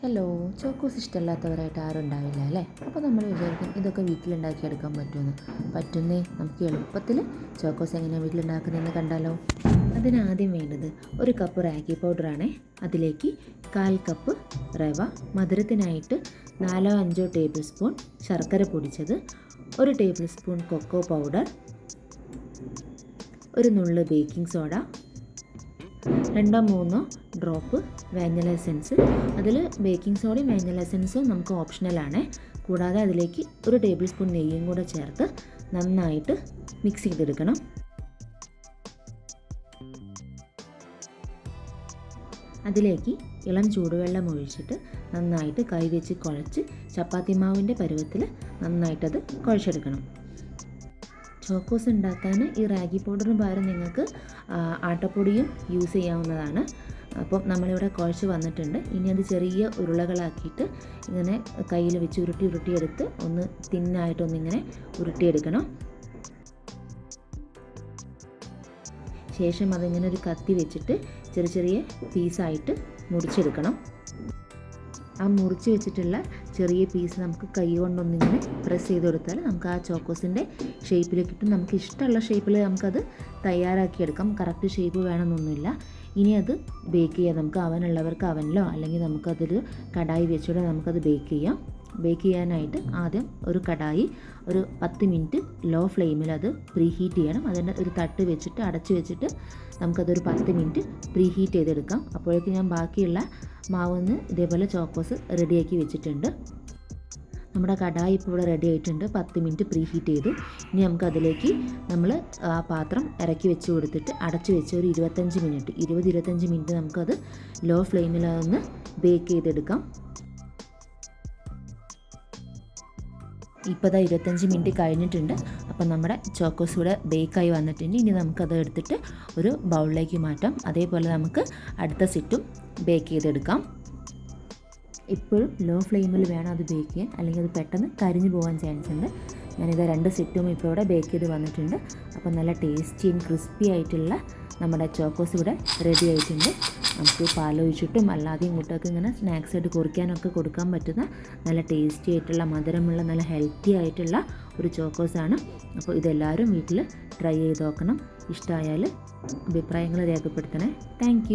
Hello, Chocos ഇഷ്ടമല്ലാത്തവരായിട്ട് ആരും ഉണ്ടാവില്ല അല്ലേ? അപ്പോൾ നമ്മൾ വിചാരിക്കും ഇതൊക്കെ വീട്ടിലുണ്ടാക്കിയെടുക്കാൻ പറ്റുമെന്ന്. പറ്റുന്നേ, നമുക്ക് എളുപ്പത്തിൽ ചോക്കോസ് എങ്ങനെയാണ് വീട്ടിലുണ്ടാക്കുന്നതെന്ന് കണ്ടാലോ. അതിനാദ്യം വേണ്ടത് ഒരു കപ്പ് റാഗി പൗഡറാണ്. അതിലേക്ക് 1/4 കപ്പ് റവ, മധുരത്തിനായിട്ട് 4-5 ടേബിൾ സ്പൂൺ ശർക്കര പൊടിച്ചത്, 1 ടേബിൾ സ്പൂൺ കൊക്കോ പൗഡർ, ഒരു നുള്ള് baking soda, 2-3 drop vanilla essence. അതിൽ ബേക്കിംഗ് സോഡയും വാനില എസൻസും നമുക്ക് ഓപ്ഷണലാണ്. കൂടാതെ അതിലേക്ക് 1 ടേബിൾ സ്പൂൺ നെയ്യും കൂടെ ചേർത്ത് നന്നായിട്ട് മിക്സ് ചെയ്തെടുക്കണം. അതിലേക്ക് ഇളം ചൂടുവെള്ളം ഒഴിച്ചിട്ട് നന്നായിട്ട് കൈ വെച്ച് കുഴച്ച് ചപ്പാത്തി മാവിൻ്റെ പരുവത്തിൽ നന്നായിട്ടത് കുഴച്ചെടുക്കണം. ചോക്കോസ് ഉണ്ടാക്കാൻ ഈ റാഗി പൗഡറിന് പകരം നിങ്ങൾക്ക് ആട്ടപ്പൊടിയും യൂസ് ചെയ്യാവുന്നതാണ്. അപ്പം നമ്മളിവിടെ കുഴച്ച് വന്നിട്ടുണ്ട്. ഇനി അത് ചെറിയ ഉരുളകളാക്കിയിട്ട് ഇങ്ങനെ കയ്യിൽ വെച്ച് ഉരുട്ടിയെടുത്ത് ഒന്ന് തിന്നായിട്ടൊന്നിങ്ങനെ ഉരുട്ടിയെടുക്കണം. ശേഷം അതിങ്ങനെ ഒരു കത്തി വെച്ചിട്ട് ചെറിയ പീസായിട്ട് മുറിച്ചെടുക്കണം. ആ മുറിച്ച് വെച്ചിട്ടുള്ള ചെറിയ പീസ് നമുക്ക് കൈ കൊണ്ടൊന്നിങ്ങനെ പ്രസ് ചെയ്ത് കൊടുത്താൽ നമുക്ക് ആ ചോക്കോസിൻ്റെ ഷേപ്പിൽ കിട്ടും. നമുക്ക് ഇഷ്ടമുള്ള ഷേപ്പിൽ നമുക്കത് തയ്യാറാക്കിയെടുക്കാം. കറക്റ്റ് ഷേപ്പ് വേണമെന്നൊന്നുമില്ല. ഇനി അത് ബേക്ക് ചെയ്യാം. നമുക്ക് അവനുള്ളവർക്ക് അവനിലോ അല്ലെങ്കിൽ നമുക്കതൊരു കടായി വെച്ചുകൂടെ നമുക്കത് ബേക്ക് ചെയ്യാം. ബേക്ക് ചെയ്യാനായിട്ട് ആദ്യം ഒരു കടായി ഒരു 10 മിനിറ്റ് ലോ ഫ്ലെയിമിൽ അത് പ്രീ ഹീറ്റ് ചെയ്യണം. അതിൻ്റെ ഒരു തട്ട് വെച്ചിട്ട് അടച്ച് വെച്ചിട്ട് നമുക്കതൊരു 10 മിനിറ്റ് പ്രീ ഹീറ്റ് ചെയ്തെടുക്കാം. അപ്പോഴേക്കും ഞാൻ ബാക്കിയുള്ള മാവിന്ന് ഇതേപോലെ ചോക്കോസ് റെഡിയാക്കി വെച്ചിട്ടുണ്ട്. നമ്മുടെ കടായി ഇപ്പോൾ ഇവിടെ റെഡി ആയിട്ടുണ്ട്. 10 മിനിറ്റ് പ്രീ ഹീറ്റ് ചെയ്തു. ഇനി നമുക്കതിലേക്ക് നമ്മൾ ആ പാത്രം ഇറക്കി വെച്ച് കൊടുത്തിട്ട് അടച്ച് വെച്ച് ഒരു 20-25 മിനിറ്റ് നമുക്കത് ലോ ഫ്ലെയിമിൽ അതൊന്ന് ബേക്ക് ചെയ്തെടുക്കാം. ഇപ്പോൾ 25 മിനിറ്റ് കഴിഞ്ഞിട്ടുണ്ട്. അപ്പം നമ്മുടെ ചോക്കോസ് ഇവിടെ ബേക്കായി വന്നിട്ടുണ്ട്. ഇനി നമുക്കത് എടുത്തിട്ട് ഒരു ബൗളിലേക്ക് മാറ്റാം. അതേപോലെ നമുക്ക് അടുത്ത സെറ്റും ബേക്ക് ചെയ്തെടുക്കാം. ഇപ്പോഴും ലോ ഫ്ലെയിമിൽ വേണം അത് ബേക്ക് ചെയ്യാൻ, അല്ലെങ്കിൽ അത് പെട്ടെന്ന് കരിഞ്ഞു പോകാൻ ചാൻസ് ഉണ്ട്. ഞാനിത് 2 സെറ്റും ഇപ്പോൾ ഇവിടെ ബേക്ക് ചെയ്ത് വന്നിട്ടുണ്ട്. അപ്പോൾ നല്ല ടേസ്റ്റിയും ക്രിസ്പി ആയിട്ടുള്ള നമ്മുടെ ചോക്കോസ് ഇവിടെ റെഡി ആയിട്ടുണ്ട്. നമുക്ക് പാലൊഴിച്ചിട്ടും അല്ലാതെയും കുട്ടികൾക്ക് ഇങ്ങനെ സ്നാക്സ് ആയിട്ട് കുറിക്കാനൊക്കെ കൊടുക്കാൻ പറ്റുന്ന നല്ല ടേസ്റ്റി ആയിട്ടുള്ള മധുരമുള്ള നല്ല ഹെൽത്തി ആയിട്ടുള്ള ഒരു ചോക്കോസാണ്. അപ്പോൾ ഇതെല്ലാവരും വീട്ടിൽ ട്രൈ ചെയ്ത് നോക്കണം. ഇഷ്ടമായാൽ അഭിപ്രായങ്ങൾ രേഖപ്പെടുത്തണേ. താങ്ക്